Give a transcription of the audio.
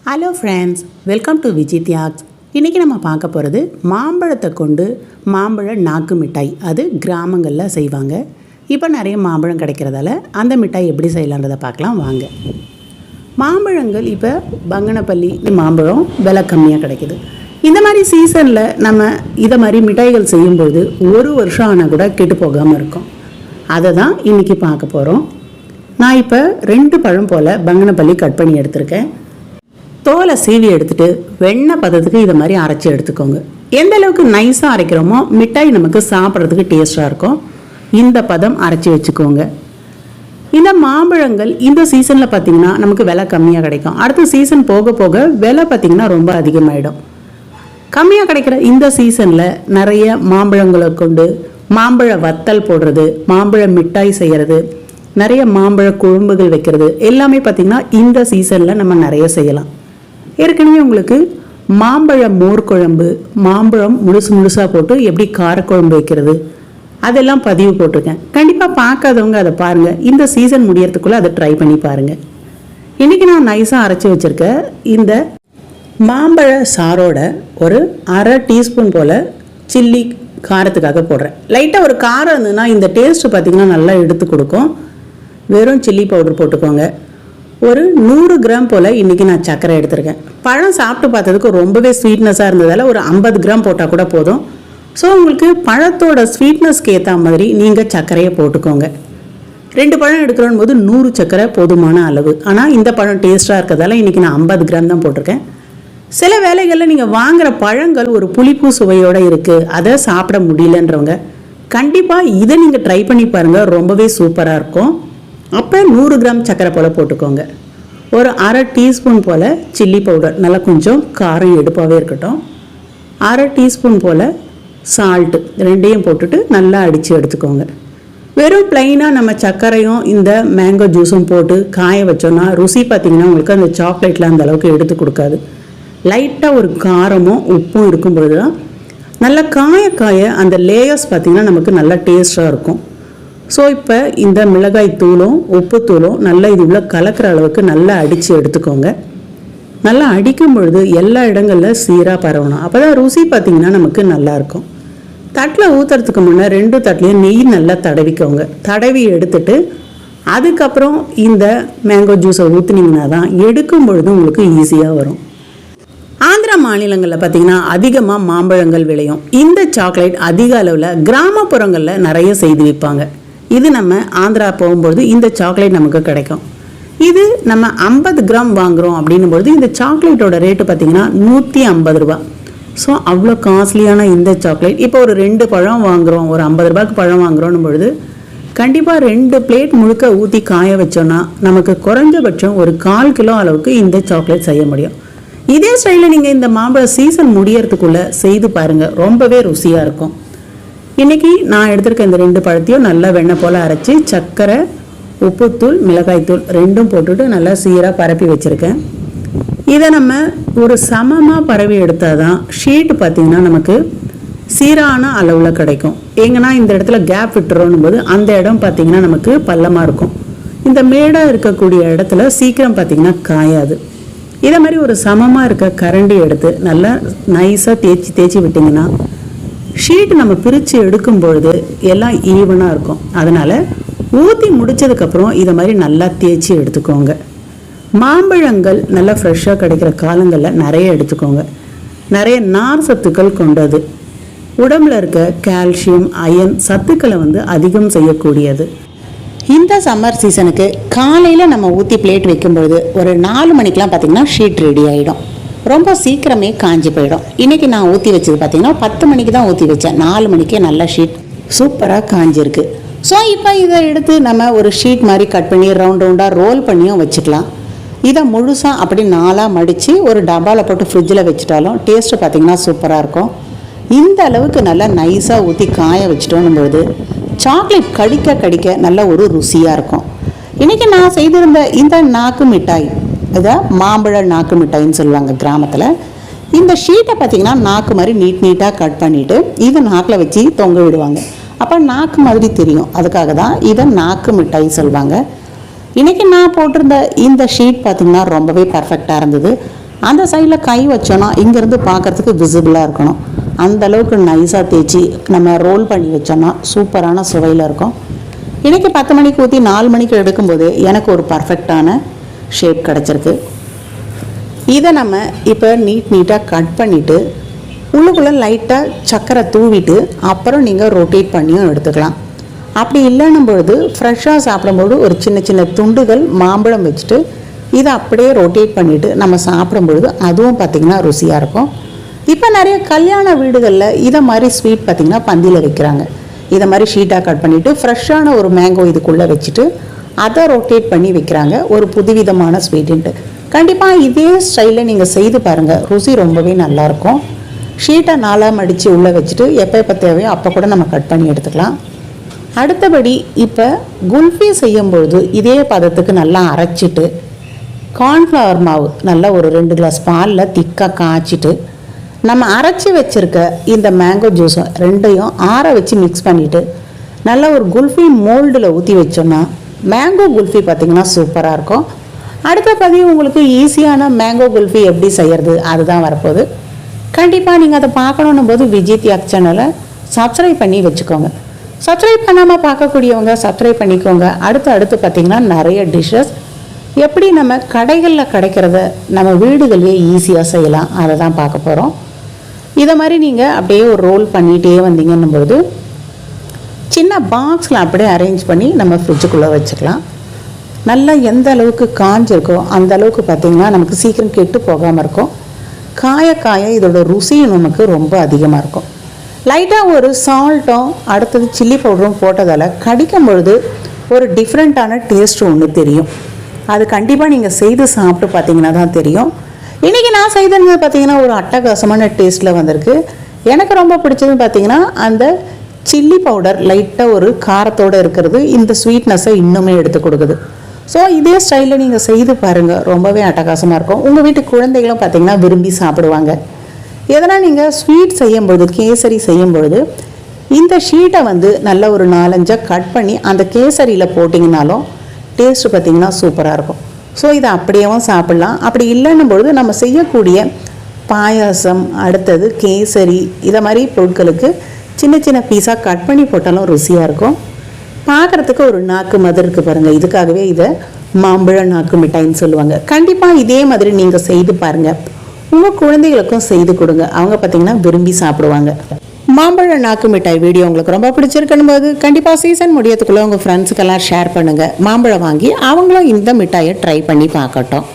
Hello friends, welcome to விஜித்யாக்ஸ். இன்றைக்கி நம்ம பார்க்க போகிறது மாம்பழத்தை கொண்டு மாம்பழ நாக்கு மிட்டாய். அது கிராமங்களில் செய்வாங்க. இப்போ நிறைய மாம்பழம் கிடைக்கிறதால அந்த மிட்டாய் எப்படி செய்யலான்றதை பார்க்கலாம் வாங்க. மாம்பழங்கள் இப்போ பங்கனப்பள்ளி மாம்பழம் விலை கம்மியாக கிடைக்கிது. இந்த மாதிரி சீசனில் நம்ம இதை மாதிரி மிட்டாய்கள் செய்யும்போது ஒரு வருஷம் ஆனால் கூட கெட்டு போகாமல் இருக்கும். அதை தான் இன்றைக்கி பார்க்க போகிறோம். நான் இப்போ 2 பழம் போல் பங்கனப்பள்ளி கட் பண்ணி எடுத்திருக்கேன். தோலை சீவி எடுத்துகிட்டு வெண்ணெய் பதத்துக்கு இதை மாதிரி அரைச்சி எடுத்துக்கோங்க. எந்த அளவுக்கு நைஸாக அரைக்கிறோமோ மிட்டாய் நமக்கு சாப்பிட்றதுக்கு டேஸ்ட்டாக இருக்கும். இந்த பதம் அரைச்சி வச்சுக்கோங்க. இந்த மாம்பழங்கள் இந்த சீசனில் பார்த்திங்கன்னா நமக்கு விலை கம்மியாக கிடைக்கும். அடுத்த சீசன் போக போக விலை பார்த்திங்கன்னா ரொம்ப அதிகமாகிடும். கம்மியாக கிடைக்கிற இந்த சீசனில் நிறைய மாம்பழங்களை கொண்டு மாம்பழ வத்தல் போடுறது, மாம்பழ மிட்டாய் செய்கிறது, நிறைய மாம்பழ குழம்புகள் வைக்கிறது எல்லாமே பார்த்திங்கன்னா இந்த சீசனில் நம்ம நிறைய செய்யலாம். ஏற்கனவே உங்களுக்கு மாம்பழ மோர் குழம்பு, மாம்பழம் முழுசாக போட்டு எப்படி காரக்குழம்பு வைக்கிறது அதெல்லாம் பதிவு போட்டிருக்கேன். கண்டிப்பாக பார்க்காதவங்க அதை பாருங்கள். இந்த சீசன் முடியறதுக்குள்ளே அதை ட்ரை பண்ணி பாருங்கள். இன்றைக்கி நான் நைஸாக அரைச்சி வச்சுருக்க இந்த மாம்பழ சாரோட ஒரு 1/2 டீஸ்பூன் போல் சில்லி காரத்துக்காக போடுறேன். லைட்டாக ஒரு காரம் இருந்ததுன்னா இந்த டேஸ்ட்டு பார்த்திங்கன்னா நல்லா எடுத்து கொடுக்கும். வெறும் சில்லி பவுடர் போட்டுக்கோங்க. ஒரு 100 கிராம் போல் இன்றைக்கி நான் சர்க்கரை எடுத்திருக்கேன். பழம் சாப்பிட்டு பார்த்ததுக்கு ரொம்பவே ஸ்வீட்னஸாக இருந்ததால் ஒரு 50 கிராம் போட்டால் கூட போதும். ஸோ உங்களுக்கு பழத்தோட ஸ்வீட்னஸ்க்கு ஏற்ற மாதிரி நீங்கள் சர்க்கரையை போட்டுக்கோங்க. 2 பழம் எடுக்கிறோம் போது 100 சர்க்கரை போதுமான அளவு. ஆனால் இந்த பழம் டேஸ்ட்டாக இருக்கிறதால இன்றைக்கி நான் 50 கிராம் தான் போட்டிருக்கேன். சில வேளைகளில் நீங்கள் வாங்குகிற பழங்கள் ஒரு புளிப்பு சுவையோடு இருக்குது, அதை சாப்பிட முடியலன்றவங்க கண்டிப்பாக இதை நீங்கள் ட்ரை பண்ணி பாருங்கள். ரொம்பவே சூப்பராக இருக்கும். அப்போ 100 கிராம் சர்க்கரை போல் போட்டுக்கோங்க. ஒரு 1/2 டீஸ்பூன் போல் சில்லி பவுடர், நல்லா கொஞ்சம் காரம் எடுப்பாகவே இருக்கட்டும். 1/2 டீஸ்பூன் போல் சால்ட்டு, ரெண்டையும் போட்டுட்டு நல்லா அடித்து எடுத்துக்கோங்க. வெறும் ப்ளைனாக நம்ம சர்க்கரையும் இந்த மேங்கோ ஜூஸும் போட்டு காய வச்சோன்னா ருசி பார்த்திங்கன்னா உங்களுக்கு அந்த சாக்லேட்டில் அந்த அளவுக்கு எடுத்து கொடுக்காது. லைட்டாக ஒரு காரமும் உப்பும் இருக்கும்பொழுது தான் நல்லா காய அந்த லேயர்ஸ் பார்த்திங்கன்னா நமக்கு நல்லா டேஸ்ட்டாக இருக்கும். ஸோ இப்போ இந்த மிளகாய் தூளும் உப்பு தூளும் நல்லா இது உள்ள கலக்கிற அளவுக்கு நல்லா அடித்து எடுத்துக்கோங்க. நல்லா அடிக்கும் பொழுது எல்லா இடங்களில் சீராக பரவணும். அப்போ தான் ருசி பார்த்திங்கன்னா நமக்கு நல்லாயிருக்கும். தட்டில் ஊற்றுறதுக்கு முன்னே 2 தட்டிலையும் நெய் நல்லா தடவிக்கோங்க. தடவி எடுத்துட்டு அதுக்கப்புறம் இந்த மேங்கோ ஜூஸை ஊற்றுனீங்கன்னா தான் எடுக்கும் பொழுது உங்களுக்கு ஈஸியாக வரும். ஆந்திரா மாநிலங்களில் பார்த்திங்கன்னா அதிகமாக மாம்பழங்கள் விளையும். இந்த சாக்லேட் அதிக அளவில் கிராமப்புறங்களில் நிறைய செய்து விற்பாங்க. இது நம்ம ஆந்திரா போகும்போது இந்த சாக்லேட் நமக்கு கிடைக்கும். இது நம்ம 50 கிராம் வாங்குகிறோம் அப்படின்னும்போது இந்த சாக்லேட்டோட ரேட்டு பார்த்திங்கன்னா 150 ரூபா. ஸோ அவ்வளோ காஸ்ட்லியான இந்த சாக்லேட் இப்போ ஒரு 2 பழம் வாங்குகிறோம், ஒரு 50 ரூபாய்க்கு பழம் வாங்குகிறோன்னும் பொழுது கண்டிப்பாக 2 பிளேட் முழுக்க ஊற்றி காய வச்சோன்னா நமக்கு குறைஞ்சபட்சம் ஒரு 1/4 கிலோ அளவுக்கு இந்த சாக்லேட் செய்ய முடியும். இதே ஸ்டைலில் நீங்கள் இந்த மாம்பழ சீசன் முடியறதுக்குள்ளே செய்து பாருங்கள். ரொம்பவே ருசியாக இருக்கும். இன்றைக்கி நான் எடுத்திருக்க இந்த 2 பழத்தையும் நல்லா வெண்ணெய் போல் அரைச்சி சர்க்கரை, உப்புத்தூள், மிளகாய்த்தூள் 2ம் போட்டுட்டு நல்லா சீராக பரப்பி வச்சுருக்கேன். இதை நம்ம ஒரு சமமாக பரவி எடுத்தால் தான் ஷீட் பார்த்திங்கன்னா நமக்கு சீரான அளவில் கிடைக்கும். எங்கன்னா இந்த இடத்துல கேப் விட்டுறோன்னும் போது அந்த இடம் பார்த்திங்கன்னா நமக்கு பள்ளமாக இருக்கும். இந்த மேடாக இருக்கக்கூடிய இடத்துல சீக்கிரம் பார்த்திங்கன்னா காயாது. இதை மாதிரி ஒரு சமமாக இருக்க கரண்டி எடுத்து நல்லா நைஸாக தேய்ச்சி விட்டிங்கன்னா ஷீட் நம்ம பிரித்து எடுக்கும் பொழுது எல்லாம் ஈவனாக இருக்கும். அதனால் ஊற்றி முடித்ததுக்கப்புறம் இதை மாதிரி நல்லா தேய்ச்சி எடுத்துக்கோங்க. மாம்பழங்கள் நல்லா ஃப்ரெஷ்ஷாக கிடைக்கிற காலங்களில் நிறைய எடுத்துக்கோங்க. நிறைய நார் சத்துக்கள் கொண்டது. உடம்புல இருக்க கால்சியம், அயன் சத்துக்களை அதிகம் செய்யக்கூடியது. இந்த சம்மர் சீசனுக்கு காலையில் நம்ம ஊற்றி பிளேட் வைக்கும்பொழுது ஒரு 4 மணிக்கெலாம் பார்த்திங்கன்னா ஷீட் ரெடி ஆகிடும். ரொம்ப சீக்கிரமே காஞ்சி போயிடும். இன்றைக்கி நான் ஊற்றி வச்சது பார்த்திங்கன்னா 10 மணிக்கு தான் ஊற்றி வச்சேன். 4 மணிக்கே நல்லா ஷீட் சூப்பராக காஞ்சிருக்கு. ஸோ இப்போ இதை எடுத்து நம்ம ஒரு ஷீட் மாதிரி கட் பண்ணி ரவுண்டாக ரோல் பண்ணியும் வச்சுக்கலாம். இதை முழுசாக அப்படி 4ஆக மடித்து ஒரு டப்பாவில் போட்டு ஃப்ரிட்ஜில் வச்சுட்டாலும் டேஸ்ட்டு பார்த்திங்கன்னா சூப்பராக இருக்கும். இந்த அளவுக்கு நல்லா நைஸாக ஊற்றி காய வச்சுட்டோன்னும்போது சாக்லேட் கடிக்க நல்ல ஒரு ருசியாக இருக்கும். இன்றைக்கி நான் செய்திருந்த இந்த நாக்கு மிட்டாய், இதை மாம்பழ நாக்கு மிட்டாயின்னு சொல்லுவாங்க கிராமத்தில். இந்த ஷீட்டை பார்த்திங்கன்னா நாக்கு மாதிரி நீட்டாக கட் பண்ணிவிட்டு இதை நாக்கில் வச்சு தொங்க விடுவாங்க. அப்போ நாக்கு மாதிரி தெரியும். அதுக்காக தான் இதை நாக்கு மிட்டாய் சொல்லுவாங்க. இன்றைக்கி நான் போட்டிருந்த இந்த ஷீட் பார்த்திங்கன்னா ரொம்பவே பர்ஃபெக்டாக இருந்தது. அந்த சைடில் கை வச்சோன்னா இங்கேருந்து பார்க்குறதுக்கு விசிபிளாக இருக்கணும். அந்தளவுக்கு நைஸாக தேய்ச்சி நம்ம ரோல் பண்ணி வச்சோன்னா சூப்பரான சுவையில் இருக்கும். இன்றைக்கி 10 மணிக்கு ஊற்றி 4 மணிக்கு எடுக்கும்போது எனக்கு ஒரு பர்ஃபெக்டான ஷேப் கிடச்சிருக்கு. இதை நம்ம இப்போ நீட்டாக கட் பண்ணிவிட்டு உள்ளுக்குள்ளே லைட்டாக சர்க்கரை தூவிட்டு அப்புறம் நீங்கள் ரொட்டேட் பண்ணியும் எடுத்துக்கலாம். அப்படி இல்லைன்னும் பொழுது ஃப்ரெஷ்ஷாக சாப்பிடும்போது ஒரு சின்ன சின்ன துண்டுகள் மாம்பழம் வச்சுட்டு இதை அப்படியே ரொட்டேட் பண்ணிவிட்டு நம்ம சாப்பிடும்பொழுது அதுவும் பார்த்திங்கன்னா ருசியாக இருக்கும். இப்போ நிறைய கல்யாண வீடுகளில் இதை மாதிரி ஸ்வீட் பார்த்திங்கன்னா பந்தியில் வைக்கிறாங்க. இதை மாதிரி ஷீட்டாக கட் பண்ணிவிட்டு ஃப்ரெஷ்ஷான ஒரு மேங்கோ இதுக்குள்ளே வச்சுட்டு அதை ரொட்டேட் பண்ணி வைக்கிறாங்க. ஒரு புதுவிதமான ஸ்வீட்டுன்ட்டு. கண்டிப்பாக இதே ஸ்டைலில் நீங்கள் செய்து பாருங்கள், ருசி ரொம்பவே நல்லாயிருக்கும். ஷீட்டை 4ஆக மடித்து உள்ளே வச்சுட்டு எப்போ தேவையோ அப்போ கூட நம்ம கட் பண்ணி எடுத்துக்கலாம். அடுத்தபடி இப்போ குல்ஃபி செய்யும்பொழுது இதே பதத்துக்கு நல்லா அரைச்சிட்டு கார்ன்ஃப்ளவர் மாவு நல்லா ஒரு 2 கிளாஸ் பாலில் திக்காக காய்ச்சிட்டு நம்ம அரைச்சி வச்சுருக்க இந்த மேங்கோ ஜூஸை ரெண்டையும் ஆற வச்சு மிக்ஸ் பண்ணிவிட்டு நல்லா ஒரு குல்ஃபி மோல்டில் ஊற்றி வச்சோன்னா மேங்கோ குல்ஃபி பார்த்திங்கன்னா சூப்பராக இருக்கும். அடுத்த பதிவு உங்களுக்கு ஈஸியான மேங்கோ குல்ஃபி எப்படி செய்கிறது அதுதான் வரப்போகுது. கண்டிப்பாக நீங்கள் அதை பார்க்கணுன்னும் போது விஜய் தியாக் சேனலை சப்ஸ்கிரைப் பண்ணி வச்சுக்கோங்க. சப்ஸ்கிரைப் பண்ணாமல் பார்க்கக்கூடியவங்க சப்ஸ்கிரைப் பண்ணிக்கோங்க. அடுத்து பார்த்திங்கன்னா நிறைய டிஷ்ஷஸ் எப்படி நம்ம கடைகளில் கிடைக்கிறத நம்ம வீடுகள்லேயே ஈஸியாக செய்யலாம் அதை தான் பார்க்க போகிறோம். இதை மாதிரி நீங்கள் அப்படியே ஒரு ரோல் பண்ணிகிட்டே வந்தீங்கன்னும் பொழுது சின்ன பாக்ஸில் அப்படியே அரேஞ்ச் பண்ணி நம்ம ஃப்ரிட்ஜுக்குள்ளே வச்சுக்கலாம். நல்லா எந்த அளவுக்கு காஞ்சிருக்கோ அந்த அளவுக்கு பார்த்திங்கன்னா நமக்கு சீக்கிரம் கெட்டு போகாமல் இருக்கும். காய இதோட ருசியும் நமக்கு ரொம்ப அதிகமாக இருக்கும். லைட்டாக ஒரு சால்ட்டும் அடுத்தது சில்லி பவுடரும் போட்டதால் கடிக்கும் பொழுது ஒரு டிஃப்ரெண்ட்டான டேஸ்ட்டு ஒன்று தெரியும். அது கண்டிப்பாக நீங்கள் செய்து சாப்பிட்டு பார்த்தீங்கன்னா தான் தெரியும். இன்றைக்கி நான் செய்தது பார்த்திங்கன்னா ஒரு அட்டகாசமான டேஸ்ட்டில் வந்திருக்கு. எனக்கு ரொம்ப பிடிச்சதுன்னு பார்த்திங்கன்னா அந்த சில்லி பவுடர் லைட்டாக ஒரு காரத்தோடு இருக்கிறது இந்த ஸ்வீட்னஸை இன்னுமே எடுத்து கொடுக்குது. ஸோ இதே ஸ்டைலில் நீங்கள் செய்து பாருங்கள், ரொம்பவே அட்டகாசமாக இருக்கும். உங்கள் வீட்டு குழந்தைகளும் பார்த்திங்கன்னா விரும்பி சாப்பிடுவாங்க. எதனால் நீங்கள் ஸ்வீட் செய்யும்பொழுது கேசரி செய்யும்பொழுது இந்த ஷீட்டை நல்ல ஒரு 4-5 கட் பண்ணி அந்த கேசரியில் போட்டிங்கனாலும் டேஸ்ட்டு பார்த்திங்கன்னா சூப்பராக இருக்கும். ஸோ இதை அப்படியேவும் சாப்பிட்லாம். அப்படி இல்லைன்னும் பொழுது நம்ம செய்யக்கூடிய பாயாசம் அடுத்தது கேசரி இதை மாதிரி பொருட்களுக்கு சின்ன சின்ன பீஸாக கட் பண்ணி போட்டாலும் ருசியாக இருக்கும். பார்க்குறதுக்கு ஒரு நாக்கு மாதிரி இருக்குது பாருங்கள். இதுக்காகவே இதை மாம்பழ நாக்கு மிட்டாயின்னு சொல்லுவாங்க. கண்டிப்பாக இதே மாதிரி நீங்கள் செய்து பாருங்கள். உங்கள் குழந்தைகளுக்கும் செய்து கொடுங்க, அவங்க பார்த்திங்கன்னா விரும்பி சாப்பிடுவாங்க. மாம்பழ நாக்கு மிட்டாய் வீடியோ உங்களுக்கு ரொம்ப பிடிச்சிருக்கணும் போது கண்டிப்பாக சீசன் முடியறதுக்குள்ளே உங்கள் ஃப்ரெண்ட்ஸுக்கெல்லாம் ஷேர் பண்ணுங்கள். மாம்பழம் வாங்கி அவங்களும் இந்த மிட்டாயை ட்ரை பண்ணி பார்க்கட்டும்.